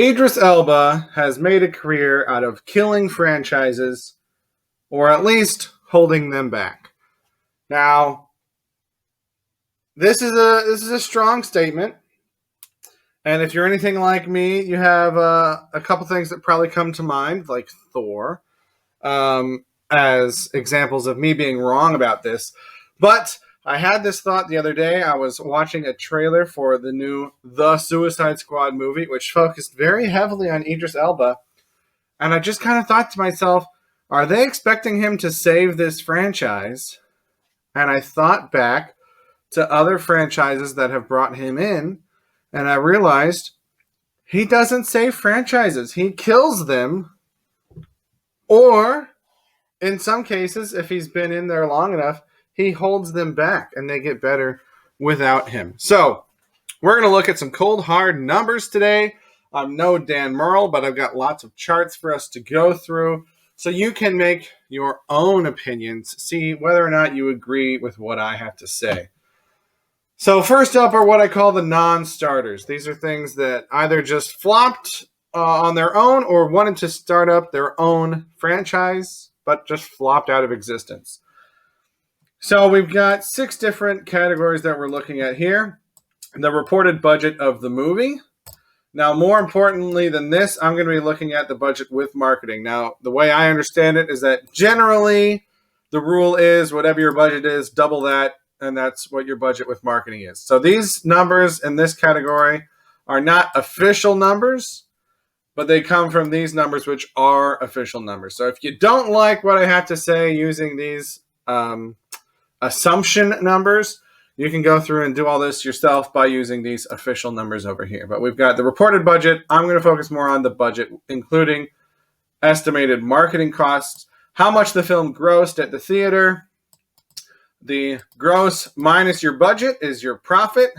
Idris Elba has made a career out of killing franchises, or at least holding them back. Now, this is a strong statement, and if you're anything like me, you have a couple things that probably come to mind, like Thor, as examples of me being wrong about this. But I had this thought the other day. I was watching a trailer for the new The Suicide Squad movie, which focused very heavily on Idris Elba. And I just kind of thought to myself, are they expecting him to save this franchise? And I thought back to other franchises that have brought him in, and I realized he doesn't save franchises. He kills them, or in some cases, if he's been in there long enough, he holds them back and they get better without him. So we're going to look at some cold, hard numbers today. I'm no Dan Merle, but I've got lots of charts for us to go through so you can make your own opinions, see whether or not you agree with what I have to say. So first up are what I call the non-starters. These are things that either just flopped on their own or wanted to start up their own franchise, but just flopped out of existence. So we've got 6 different categories that we're looking at here. The reported budget of the movie. Now, more importantly than this, I'm going to be looking at the budget with marketing. Now, the way I understand it is that generally the rule is whatever your budget is, double that, and that's what your budget with marketing is. So these numbers in this category are not official numbers, but they come from these numbers, which are official numbers. So if you don't like what I have to say using these assumption numbers, you can go through and do all this yourself by using these official numbers over here. But we've got the reported budget. I'm going to focus more on the budget, including estimated marketing costs, how much the film grossed at the theater. The gross minus your budget is your profit.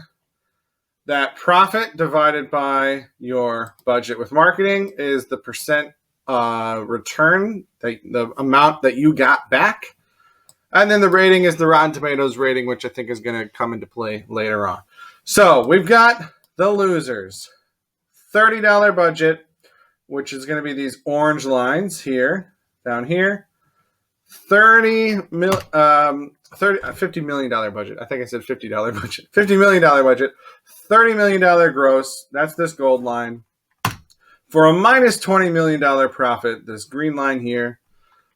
That profit divided by your budget with marketing is the percent return, the amount that you got back. And then the rating is the Rotten Tomatoes rating, which I think is going to come into play later on. So we've got the losers. $30 budget, which is going to be these orange lines here, down here. $50 million budget. I think I said $50 budget. $50 million budget. $30 million gross. That's this gold line. For a minus $20 million profit, this green line here,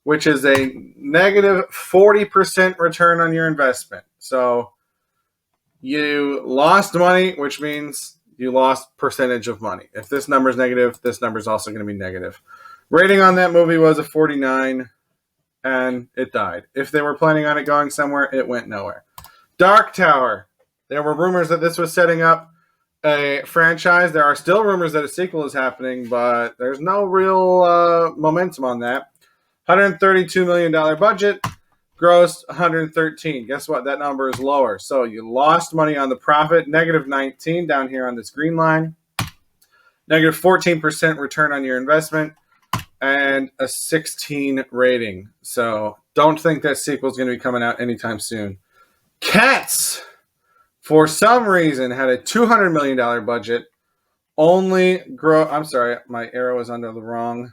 which is a negative 40% return on your investment. So you lost money, which means you lost percentage of money. If this number is negative, this number is also going to be negative. Rating on that movie was a 49. And it died. If they were planning on it going somewhere, it went nowhere. Dark Tower. There were rumors that this was setting up a franchise. There are still rumors that a sequel is happening, but there's no real momentum on that. $132 million budget, grossed 113. Guess what? That number is lower. So you lost money on the profit, negative 19 down here on this green line. Negative 14% return on your investment. And a 16 rating. So don't think that sequel is going to be coming out anytime soon. Cats, for some reason, had a $200 million budget. I'm sorry, my arrow is under the wrong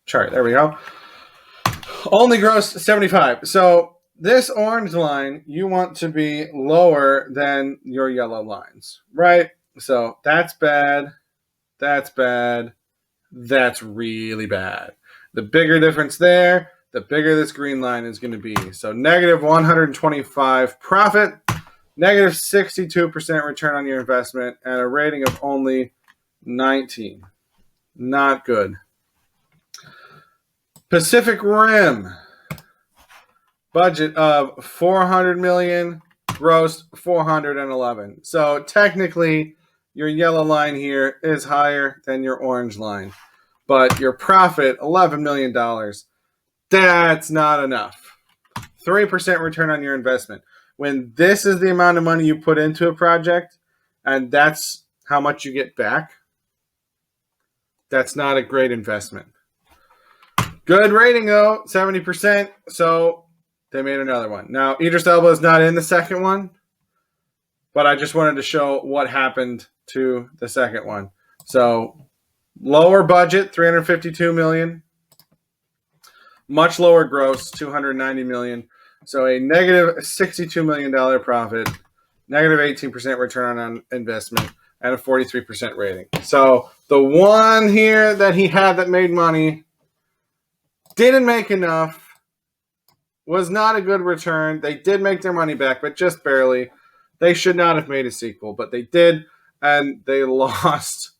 chart. There we go. Only grossed 75. So this orange line, you want to be lower than your yellow lines, right? So that's bad. That's bad. That's really bad. The bigger difference there, the bigger this green line is going to be. So negative 125 profit, negative 62% return on your investment, and a rating of only 19. Not good. Pacific Rim, budget of $400 million, gross 411. So technically, your yellow line here is higher than your orange line. But your profit, $11 million, that's not enough. 3% return on your investment. When this is the amount of money you put into a project, and that's how much you get back, that's not a great investment. Good rating, though, 70%. So they made another one. Now, Idris Elba is not in the second one. but I just wanted to show what happened to the second one. So lower budget, $352 million. Much lower gross, $290 million. So a negative $62 million profit, negative 18% return on investment, and a 43% rating. So the one here that he had that made money didn't make enough, was not a good return. They did make their money back, but just barely. They should not have made a sequel, but they did, and they lost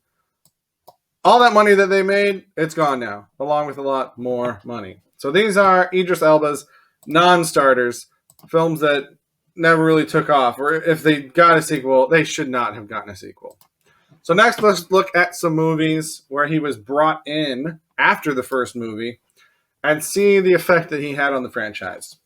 all that money that they made. It's gone now, along with a lot more money. So these are Idris Elba's non-starters, films that never really took off, or if they got a sequel, they should not have gotten a sequel. So next, let's look at some movies where he was brought in after the first movie and see the effect that he had on the franchise.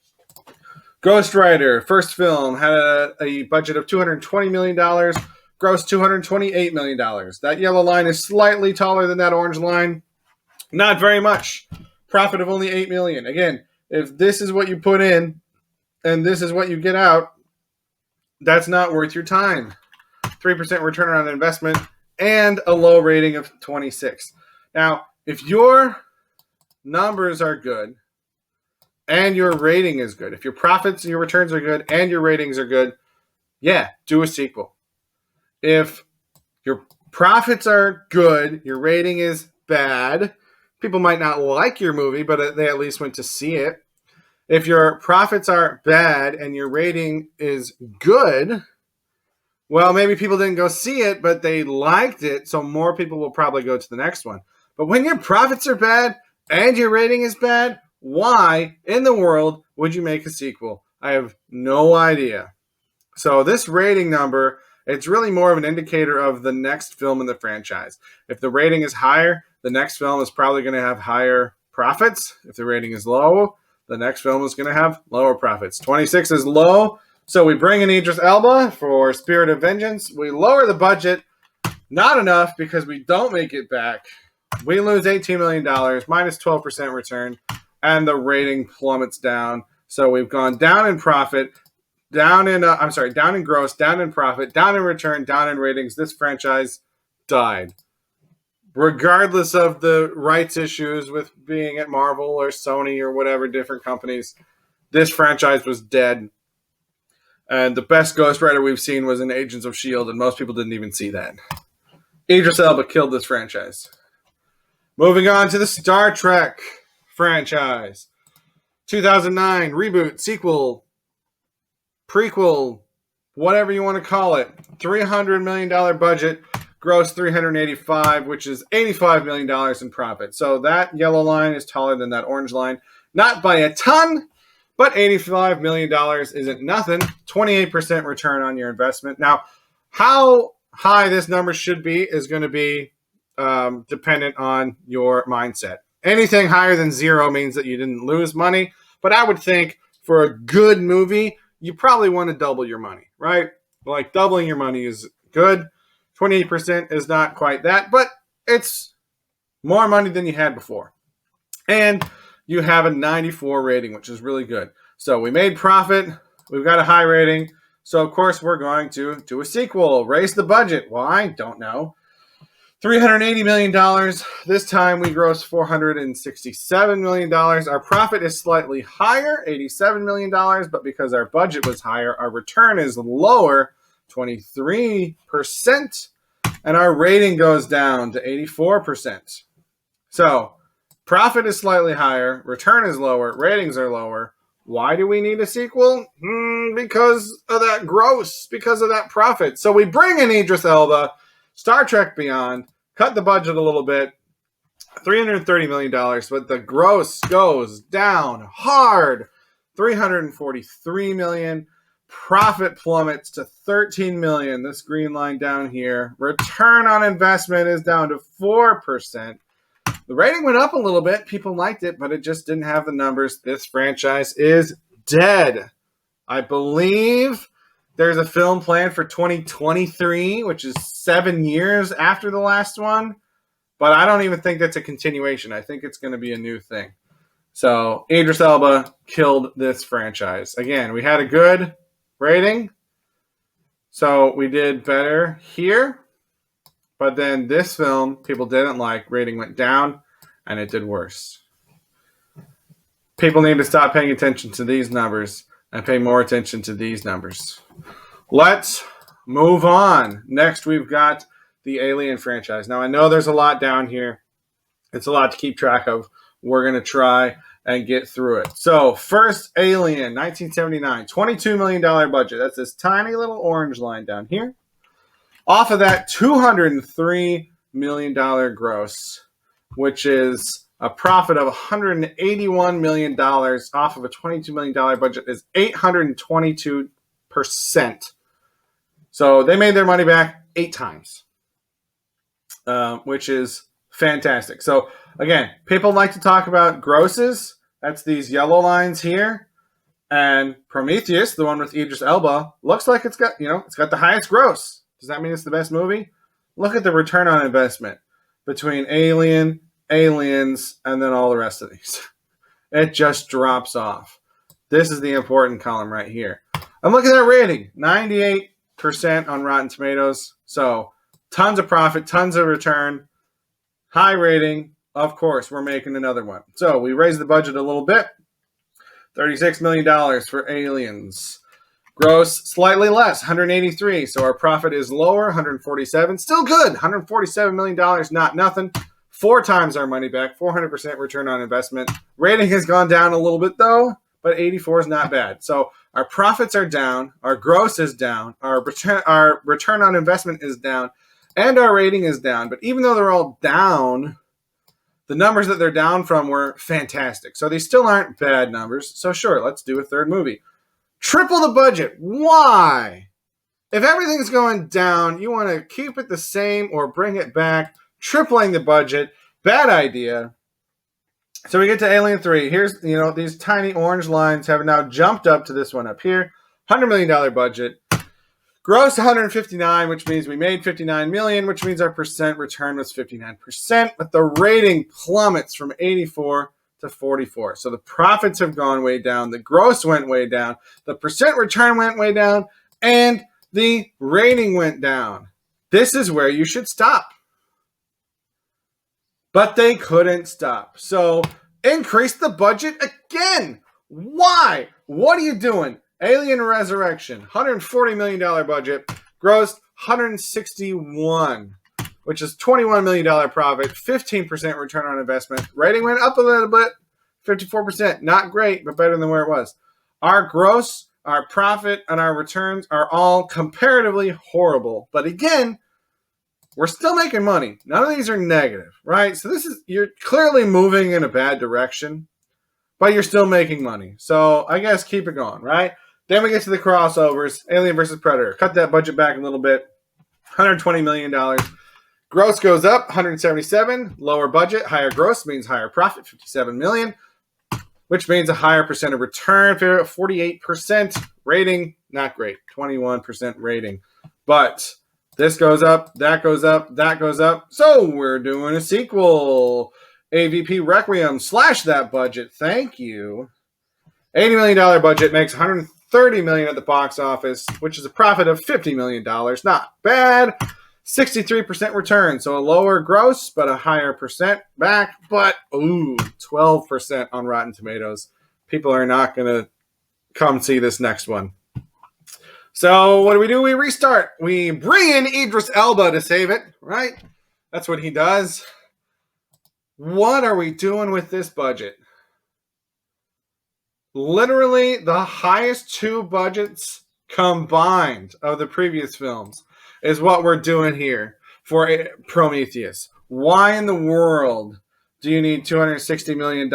Ghost Rider, first film, had a budget of $220 million, grossed $228 million. That yellow line is slightly taller than that orange line. Not very much. Profit of only $8 million. Again, if this is what you put in and this is what you get out, that's not worth your time. 3% return on investment and a low rating of 26. Now, if your numbers are good and your rating is good, if your profits and your returns are good and your ratings are good, yeah, do a sequel. If your profits are good, your rating is bad, people might not like your movie, but they at least went to see it. If your profits are bad and your rating is good, well, maybe people didn't go see it, but they liked it, so more people will probably go to the next one. But when your profits are bad and your rating is bad, why in the world would you make a sequel? I have no idea. So this rating number, it's really more of an indicator of the next film in the franchise. If the rating is higher, the next film is probably going to have higher profits. If the rating is low, the next film is going to have lower profits. 26 is low, so we bring in Idris Elba for Spirit of Vengeance. We lower the budget, not enough because we don't make it back. We lose $18 million, minus 12% return, and the rating plummets down. So we've gone down in profit, down in gross, down in profit, down in return, down in ratings. This franchise died. Regardless of the rights issues with being at Marvel or Sony or whatever different companies, this franchise was dead. And the best Ghost Rider we've seen was in Agents of S.H.I.E.L.D., and most people didn't even see that. Idris Elba killed this franchise. Moving on to the Star Trek franchise. 2009, reboot, sequel, prequel, whatever you want to call it. $300 million budget, gross $385, which is $85 million in profit. So that yellow line is taller than that orange line. Not by a ton, but $85 million isn't nothing. 28% return on your investment. Now, how high this number should be is going to be dependent on your mindset. Anything higher than 0 means that you didn't lose money. But I would think for a good movie, you probably want to double your money, right? Like doubling your money is good. 28% is not quite that, but it's more money than you had before. And you have a 94 rating, which is really good. So we made profit. We've got a high rating. So, of course, we're going to do a sequel. Raise the budget. Why? Don't know. $380 million. This time we grossed $467 million. Our profit is slightly higher, $87 million. But because our budget was higher, our return is lower, 23%. And our rating goes down to 84%. So, profit is slightly higher, return is lower, ratings are lower. Why do we need a sequel? Because of that gross, because of that profit. So we bring in Idris Elba, Star Trek Beyond, cut the budget a little bit, $330 million, but the gross goes down hard, $343 million. Profit plummets to $13 million. This green line down here. Return on investment is down to 4%. The rating went up a little bit. People liked it, but it just didn't have the numbers. This franchise is dead. I believe there's a film planned for 2023, which is 7 years after the last one. But I don't even think that's a continuation. I think it's going to be a new thing. So Idris Elba killed this franchise. Again, we had a good rating. So we did better here, but then this film people didn't like. Rating went down, and it did worse. People need to stop paying attention to these numbers and pay more attention to these numbers. Let's move on. Next, we've got the Alien franchise. Now, I know there's a lot down here. It's a lot to keep track of. We're going to try and get through it. So, first, Alien, 1979, $22 million budget. That's this tiny little orange line down here. Off of that, $203 million gross, which is a profit of $181 million off of a $22 million budget is 822%. So they made their money back 8 times, which is fantastic. So again, people like to talk about grosses. That's these yellow lines here. And Prometheus, the one with Idris Elba, looks like it's got the highest gross. Does that mean it's the best movie? Look at the return on investment between Alien, Aliens, and then all the rest of these. It just drops off. This is the important column right here. I'm looking at rating, 98% on Rotten Tomatoes. So tons of profit, tons of return, high rating. Of course, we're making another one. So we raised the budget a little bit. $36 million for Aliens. Gross, slightly less, 183. So our profit is lower, 147. Still good, $147 million, not nothing. 4 times our money back, 400% return on investment. Rating has gone down a little bit though, but 84 is not bad. So our profits are down, our gross is down, our return on investment is down, and our rating is down. But even though they're all down, the numbers that they're down from were fantastic. So these still aren't bad numbers. So sure, let's do a third movie. Triple the budget. Why? If everything's going down, you want to keep it the same or bring it back. Tripling the budget. Bad idea. So we get to Alien 3. Here's, these tiny orange lines have now jumped up to this one up here. $100 million budget. Gross 159, which means we made 59 million, which means our percent return was 59%, but the rating plummets from 84 to 44. So the profits have gone way down, the gross went way down, the percent return went way down, and the rating went down. This is where you should stop. But they couldn't stop. So increase the budget again. Why? What are you doing? Alien Resurrection, $140 million budget, grossed $161, which is $21 million profit, 15% return on investment. Rating went up a little bit, 54%. Not great, but better than where it was. Our gross, our profit, and our returns are all comparatively horrible. But again, we're still making money. None of these are negative, right? So you're clearly moving in a bad direction, but you're still making money. So I guess keep it going, right? Then we get to the crossovers. Alien versus Predator. Cut that budget back a little bit. $120 million. Gross goes up, 177. Lower budget, higher gross means higher profit, 57 million, which means a higher percent of return, 48%. Rating, not great, 21% rating. But this goes up, that goes up, that goes up. So we're doing a sequel. AVP Requiem, slash that budget. Thank you. $80 million budget makes $130 million at the box office, which is a profit of $50 million. Not bad. 63% return. So a lower gross, but a higher percent back. But, 12% on Rotten Tomatoes. People are not going to come see this next one. So what do? We restart. We bring in Idris Elba to save it, right? That's what he does. What are we doing with this budget? Literally the highest 2 budgets combined of the previous films is what we're doing here for Prometheus. Why in the world do you need $260 million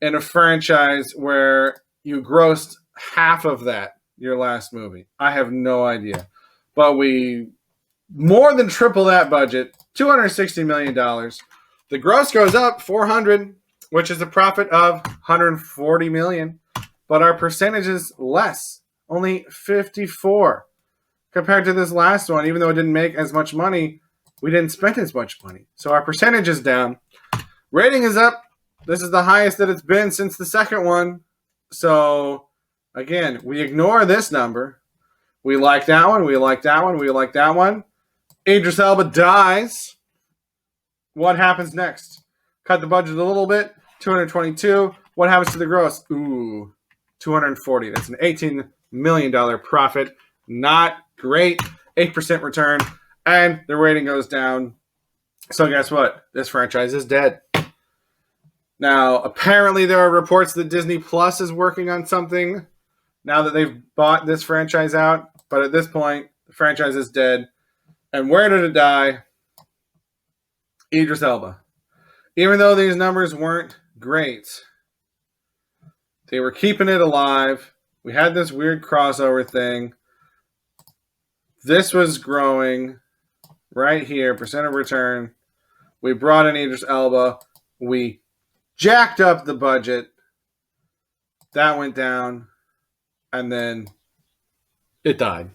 in a franchise where you grossed half of that your last movie? I have no idea. But we more than triple that budget, $260 million. The gross goes up 400, which is a profit of $140 million. But our percentage is less, only 54. Compared to this last one, even though it didn't make as much money, we didn't spend as much money. So our percentage is down. Rating is up. This is the highest that it's been since the second one. So, again, we ignore this number. We like that one. We like that one. We like that one. Idris Elba dies. What happens next? Cut the budget a little bit. 222. What happens to the gross? Ooh, 240. That's an $18 million profit. Not great. 8% return. And the rating goes down. So guess what? This franchise is dead. Now, apparently there are reports that Disney Plus is working on something now that they've bought this franchise out. But at this point, the franchise is dead. And where did it die? Idris Elba. Even though these numbers weren't great, they were keeping it alive. We had this weird crossover thing. This was growing right here, percent of return. We brought in Idris Elba. We jacked up the budget. That went down. And then it died.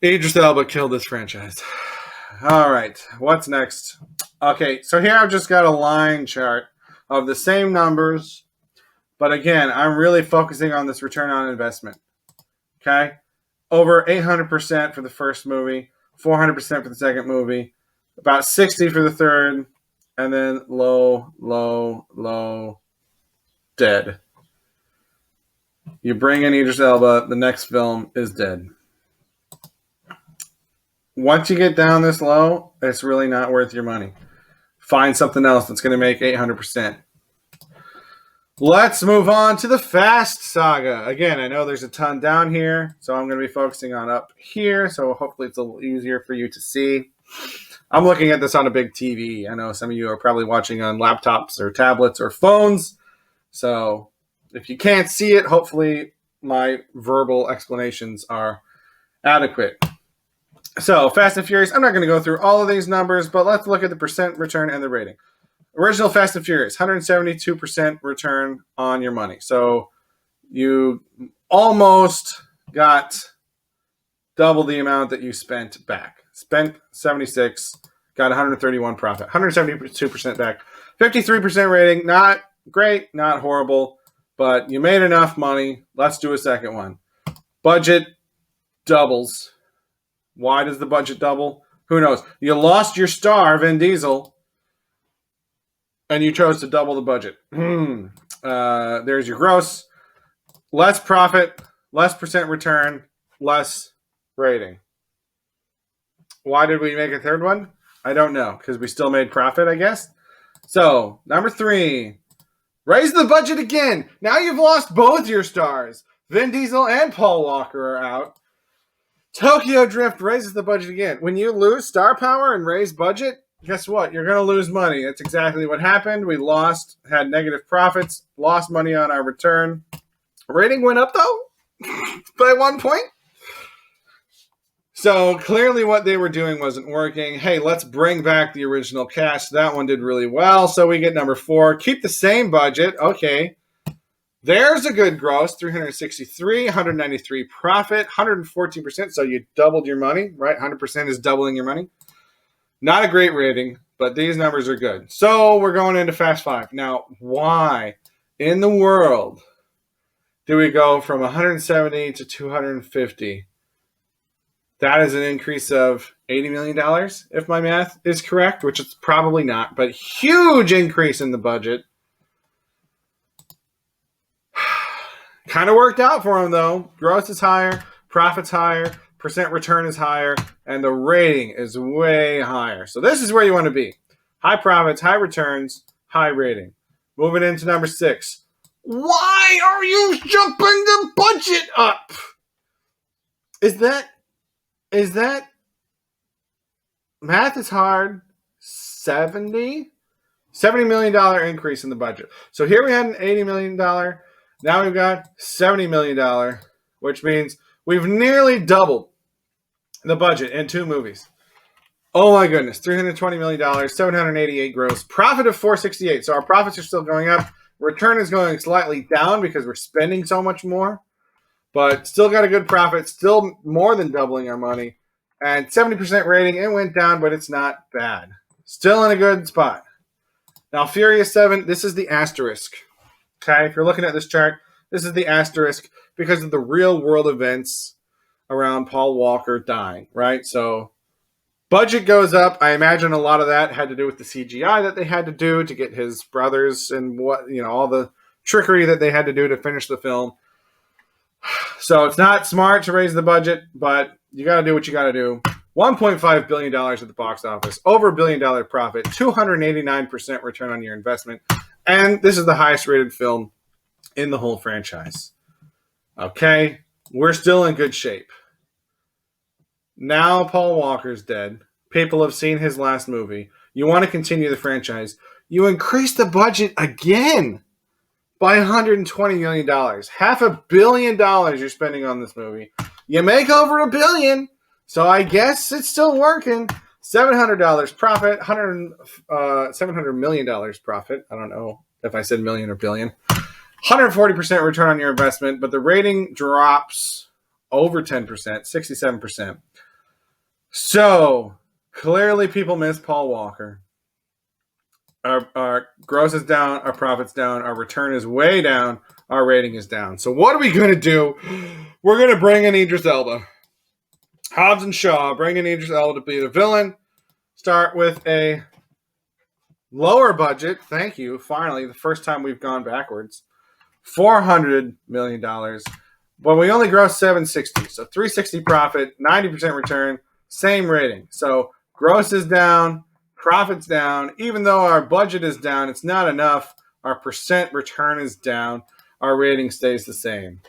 Idris Elba killed this franchise. All right, what's next? Okay, so here I've just got a line chart of the same numbers. But again, I'm really focusing on this return on investment. Okay? Over 800% for the first movie, 400% for the second movie, about 60 for the third, and then low, low, low, dead. You bring in Idris Elba, the next film is dead. Once you get down this low, it's really not worth your money. Find something else that's going to make 800%. Let's move on to the Fast Saga. Again, I know there's a ton down here, so I'm going to be focusing on up here, so hopefully it's a little easier for you to see. I'm looking at this on a big TV. I know some of you are probably watching on laptops or tablets or phones, so if you can't see it, hopefully my verbal explanations are adequate. So, Fast and Furious, I'm not going to go through all of these numbers, but let's look at the percent return and the rating. Original Fast and Furious, 172% return on your money. So, you almost got double the amount that you spent back. Spent 76, got 131 profit. 172% back. 53% rating, not great, not horrible, but you made enough money. Let's do a second one. Budget doubles. Why does the budget double? Who knows? You lost your star, Vin Diesel, and you chose to double the budget. There's your gross. Less profit, less percent return, less rating. Why did we make a third one? I don't know, because we still made profit, I guess. So, number 3, raise the budget again. Now you've lost both your stars. Vin Diesel and Paul Walker are out. Tokyo Drift raises the budget again. When you lose star power and raise budget, guess what? You're going to lose money. That's exactly what happened. We lost, had negative profits, lost money on our return. Rating went up, though, by 1 point. So clearly what they were doing wasn't working. Hey, let's bring back the original cast. That one did really well. So we get number 4. Keep the same budget. Okay. There's a good gross, 363, 193 profit, 114%. So you doubled your money, right? 100% is doubling your money. Not a great rating, but these numbers are good. So we're going into Fast 5. Now, why in the world do we go from 170 to 250? That is an increase of $80 million, if my math is correct, which it's probably not, but huge increase in the budget. Kind of worked out for him, though. Gross is higher, profit's higher, percent return is higher, and the rating is way higher. So this is where you want to be. High profits, high returns, high rating. Moving into number 6. Why are you jumping the budget up? Is that math is hard? $70 million increase in the budget. So here we had an $80 million. Now we've got $70 million, which means we've nearly doubled the budget in 2 movies. Oh my goodness, $320 million, 788 gross, profit of 468. So our profits are still going up. Return is going slightly down because we're spending so much more, but still got a good profit, still more than doubling our money. And 70% rating, it went down, but it's not bad. Still in a good spot. Now, Furious 7, this is the asterisk. Okay, if you're looking at this chart, This is the asterisk because of the real world events around Paul Walker dying, right? So budget goes up. I imagine a lot of that had to do with the CGI that they had to do to get his brothers and all the trickery that they had to do to finish the film. So it's not smart to raise the budget, but you got to do what you got to do. $1.5 billion at the box office, over $1 billion profit, 289% return on your investment. And this is the highest rated film in the whole franchise. Okay, we're still in good shape. Now Paul Walker's dead. People have seen his last movie. You want to continue the franchise. You increase the budget again by $120 million. $500 million you're spending on this movie. You make over $1 billion. So I guess it's still working. $700 profit, $700 million profit. I don't know if I said million or billion. 140% return on your investment, but the rating drops over 10%, 67%. So clearly people miss Paul Walker. Our gross is down, our profit's down, our return is way down, our rating is down. So what are we going to do? We're going to bring in Idris Elba. Hobbs and Shaw, bring in Idris Elba to be the villain. Start with a lower budget. Thank you. Finally, the first time we've gone backwards. $400 million. But we only grossed $760. So $360 profit, 90% return, same rating. So gross is down, profit's down. Even though our budget is down, it's not enough. Our percent return is down. Our rating stays the same.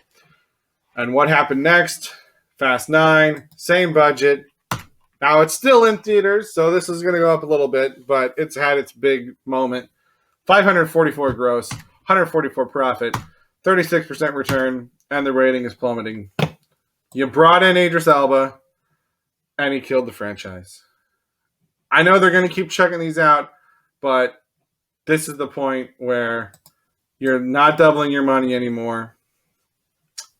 And what happened next? Fast 9, same budget. Now it's still in theaters, so this is going to go up a little bit, but it's had its big moment. 544 gross, 144 profit, 36% return, and the rating is plummeting. You brought in Idris Elba, and he killed the franchise. I know they're going to keep checking these out, but this is the point where you're not doubling your money anymore.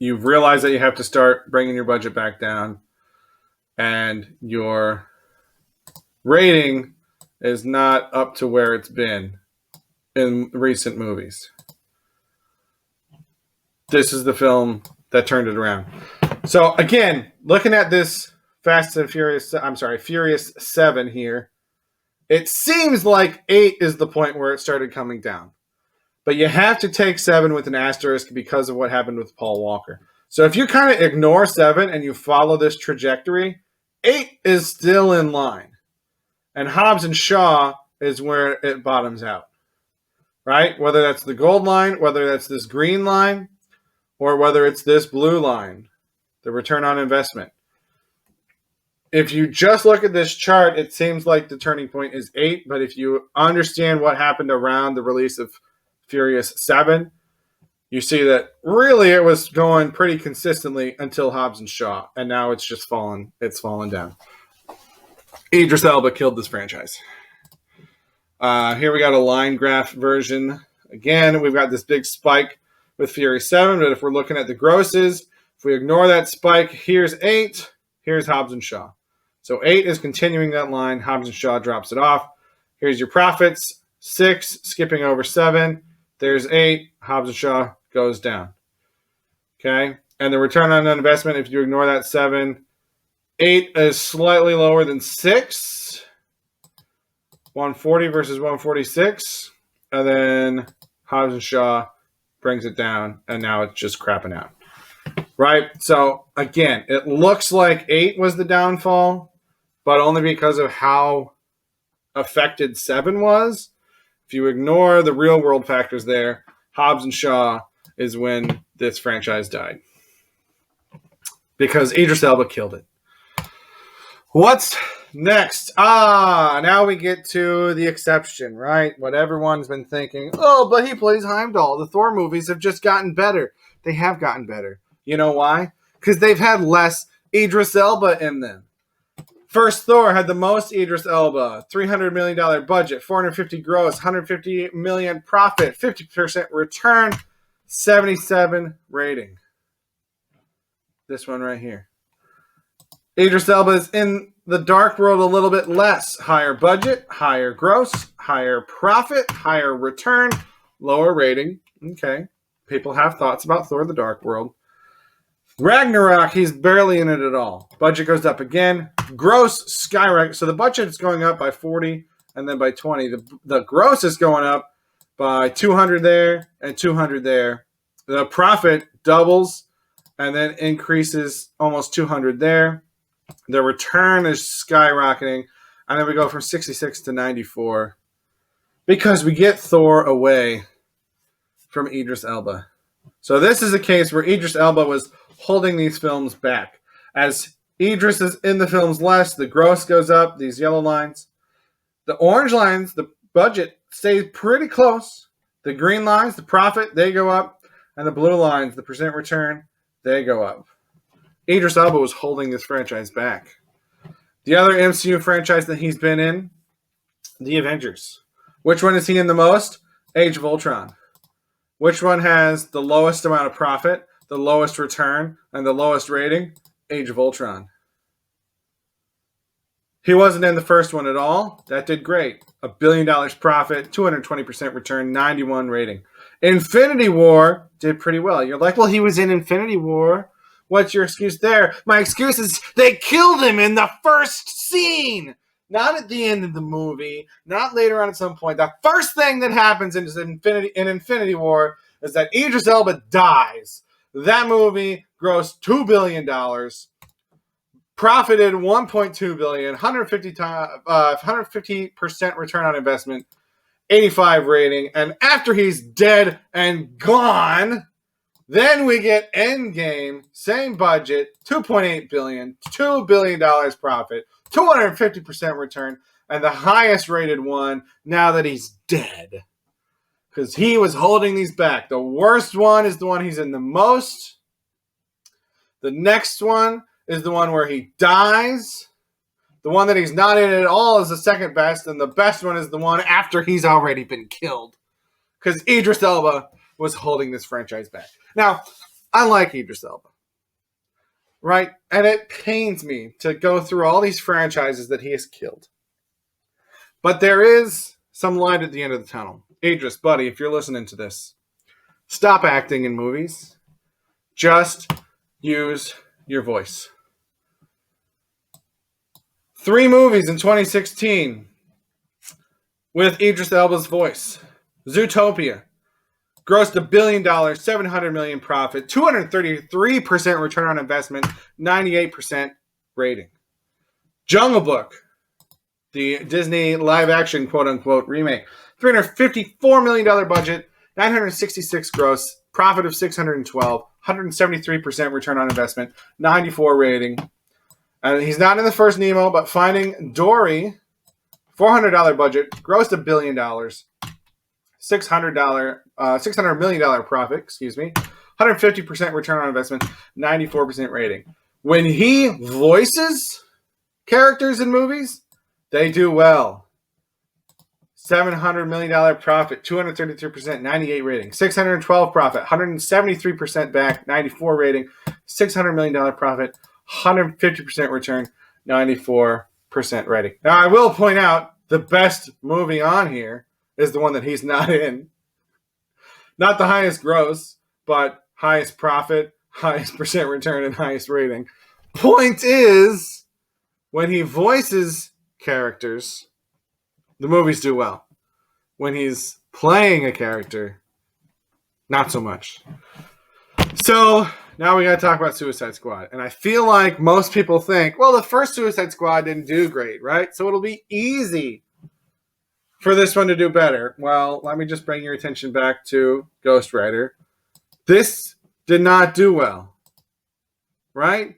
You've realized that you have to start bringing your budget back down, and your rating is not up to where it's been in recent movies. This is the film that turned it around. So again, looking at this Furious 7 here, it seems like 8 is the point where it started coming down. But you have to take 7 with an asterisk because of what happened with Paul Walker. So if you kind of ignore 7 and you follow this trajectory, 8 is still in line. And Hobbs and Shaw is where it bottoms out. Right? Whether that's the gold line, whether that's this green line, or whether it's this blue line, the return on investment. If you just look at this chart, it seems like the turning point is 8. But if you understand what happened around the release of Furious 7, you see that really it was going pretty consistently until Hobbs and Shaw, and now it's just fallen. It's fallen down. Idris Elba killed this franchise. Here we got a line graph version. Again, we've got this big spike with Furious 7, but if we're looking at the grosses, if we ignore that spike, here's 8, here's Hobbs and Shaw. So 8 is continuing that line. Hobbs and Shaw drops it off. Here's your profits. 6, skipping over 7. There's 8. Hobbs and Shaw goes down. Okay? And the return on investment, if you ignore that 7, 8 is slightly lower than 6. 140 versus 146. And then Hobbs and Shaw brings it down, and now it's just crapping out. Right? So, again, it looks like 8 was the downfall, but only because of how affected 7 was. If you ignore the real world factors there, Hobbs and Shaw is when this franchise died. Because Idris Elba killed it. What's next? Now we get to the exception, right? What everyone's been thinking. Oh, but he plays Heimdall. The Thor movies have just gotten better. They have gotten better. You know why? Because they've had less Idris Elba in them. First Thor had the most Idris Elba. $300 million budget, 450 gross, 150 million profit, 50% return, 77 rating. This one right here. Idris Elba is in the dark world a little bit less. Higher budget, higher gross, higher profit, higher return, lower rating. Okay. people have thoughts about Thor: The Dark World. Ragnarok, he's barely in it at all. Budget goes up again. Gross skyrocket. So the budget is going up by 40 and then by 20. The gross is going up by 200 there and 200 there. The profit doubles and then increases almost 200 there. The return is skyrocketing. And then we go from 66 to 94 because we get Thor away from Idris Elba. So this is a case where Idris Elba was holding these films back. As Idris is in the films less, the gross goes up, these yellow lines. The orange lines, the budget stays pretty close. The green lines, the profit, they go up. And the blue lines, the percent return, they go up. Idris Elba was holding this franchise back. The other MCU franchise that he's been in, the Avengers. Which one is he in the most? Age of Ultron. Which one has the lowest amount of profit, the lowest return, and the lowest rating? Age of Ultron. He wasn't in the first one at all. That did great. $1 billion profit, 220% return, 91 rating. Infinity War did pretty well. You're like, well, he was in Infinity War. What's your excuse there? My excuse is they killed him in the first scene. Not at the end of the movie. Not later on at some point. The first thing that happens in Infinity War is that Idris Elba dies. That movie grossed $2 billion. Profited $1.2 billion. 150% return on investment. 85 rating. And after he's dead and gone, then we get Endgame, same budget, $2.8 billion, $2 billion profit, 250% return, and the highest rated one now that he's dead. Because he was holding these back. The worst one is the one he's in the most. The next one is the one where he dies. The one that he's not in at all is the second best, and the best one is the one after he's already been killed. Because Idris Elba was holding this franchise back. Now, I like Idris Elba, right? And it pains me to go through all these franchises that he has killed. But there is some light at the end of the tunnel. Idris, buddy, if you're listening to this, stop acting in movies. Just use your voice. 3 movies in 2016 with Idris Elba's voice. Zootopia. Grossed $1 billion, $700 million profit, 233% return on investment, 98% rating. Jungle Book, the Disney live-action quote-unquote remake, $354 million budget, 966 gross, profit of 612, 173% return on investment, 94 rating. And he's not in the first Nemo, but Finding Dory, $400 budget, grossed $1 billion, $600 million profit, 150% return on investment, 94% rating. When he voices characters in movies, they do well. $700 million profit, 233%, 98 rating. 612 profit, 173% back, 94 rating. $600 million profit, 150% return, 94% rating. Now, I will point out the best movie on here is the one that he's not in. Not the highest gross, but highest profit, highest percent return, and highest rating. Point is, when he voices characters, the movies do well. When he's playing a character, not so much. So, now we got to talk about Suicide Squad. And I feel like most people think, well, the first Suicide Squad didn't do great, right? So it'll be easy for this one to do better. Well, let me just bring your attention back to Ghost Rider. This did not do well, right?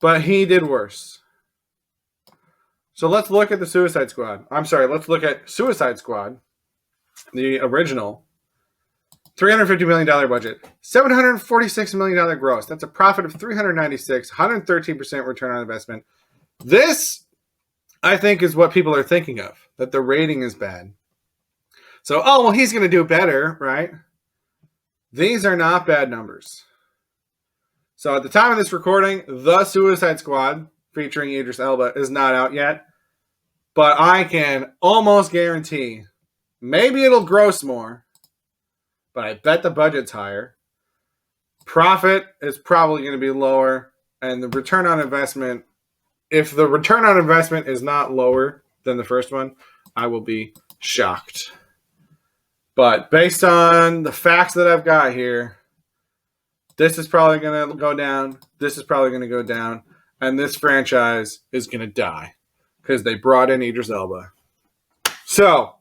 But he did worse. So let's look at the Suicide Squad. Let's look at Suicide Squad, the original. $350 million budget, $746 million gross. That's a profit of $396, 113% return on investment. This, I think, is what people are thinking of, that the rating is bad. So, he's going to do better, right? These are not bad numbers. So at the time of this recording, The Suicide Squad, featuring Idris Elba, is not out yet. But I can almost guarantee, maybe it'll gross more, but I bet the budget's higher. Profit is probably going to be lower, and the return on investment, if the return on investment is not lower than the first one, I will be shocked. But based on the facts that I've got here, this is probably going to go down. This is probably going to go down. And this franchise is going to die because they brought in Idris Elba. So,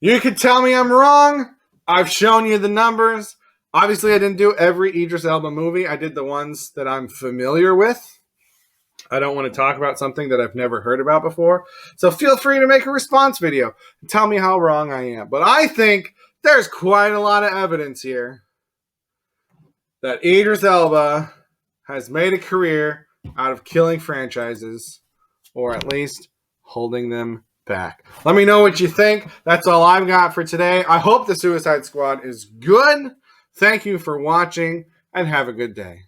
you can tell me I'm wrong. I've shown you the numbers. Obviously, I didn't do every Idris Elba movie. I did the ones that I'm familiar with. I don't want to talk about something that I've never heard about before. So feel free to make a response video and tell me how wrong I am. But I think there's quite a lot of evidence here that Idris Elba has made a career out of killing franchises, or at least holding them back. Let me know what you think. That's all I've got for today. I hope the Suicide Squad is good. Thank you for watching, and have a good day.